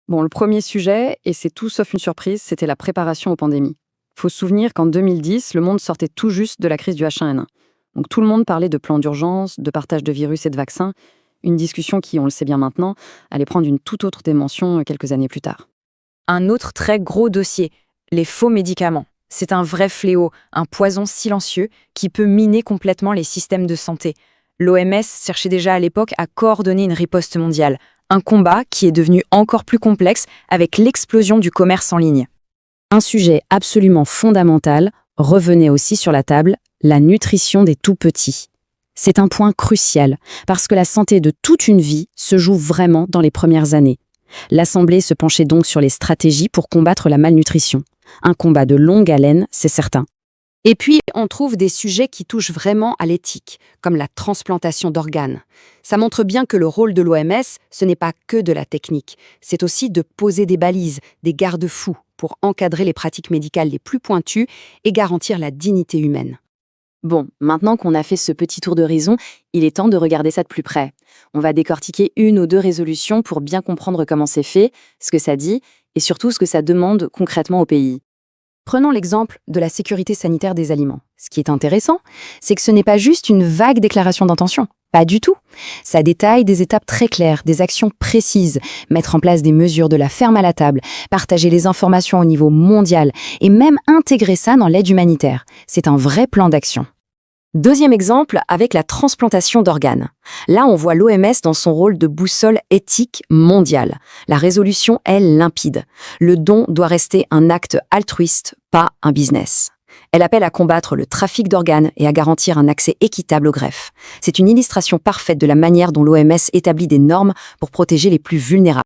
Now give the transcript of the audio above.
Bon, le premier sujet, et c'est tout sauf une surprise, c'était la préparation aux pandémies. Faut se souvenir qu'en 2010, le monde sortait tout juste de la crise du H1N1. Donc tout le monde parlait de plans d'urgence, de partage de virus et de vaccins, une discussion qui, on le sait bien maintenant, allait prendre une toute autre dimension quelques années plus tard. Un autre très gros dossier, les faux médicaments. C'est un vrai fléau, un poison silencieux qui peut miner complètement les systèmes de santé. L'OMS cherchait déjà à l'époque à coordonner une riposte mondiale, un combat qui est devenu encore plus complexe avec l'explosion du commerce en ligne. Un sujet absolument fondamental revenait aussi sur la table, la nutrition des tout-petits. C'est un point crucial, parce que la santé de toute une vie se joue vraiment dans les premières années. L'Assemblée se penchait donc sur les stratégies pour combattre la malnutrition. Un combat de longue haleine, c'est certain. Et puis, on trouve des sujets qui touchent vraiment à l'éthique, comme la transplantation d'organes. Ça montre bien que le rôle de l'OMS, ce n'est pas que de la technique, c'est aussi de poser des balises, des garde-fous pour encadrer les pratiques médicales les plus pointues et garantir la dignité humaine. Bon, maintenant qu'on a fait ce petit tour d'horizon, il est temps de regarder ça de plus près. On va décortiquer une ou deux résolutions pour bien comprendre comment c'est fait, ce que ça dit, et surtout ce que ça demande concrètement au pays. Prenons l'exemple de la sécurité sanitaire des aliments. Ce qui est intéressant, c'est que ce n'est pas juste une vague déclaration d'intention. Pas du tout. Ça détaille des étapes très claires, des actions précises, mettre en place des mesures de la ferme à la table, partager les informations au niveau mondial et même intégrer ça dans l'aide humanitaire. C'est un vrai plan d'action. Deuxième exemple avec la transplantation d'organes. Là, on voit l'OMS dans son rôle de boussole éthique mondiale. La résolution est limpide. Le don doit rester un acte altruiste, pas un business. Elle appelle à combattre le trafic d'organes et à garantir un accès équitable aux greffes. C'est une illustration parfaite de la manière dont l'OMS établit des normes pour protéger les plus vulnérables.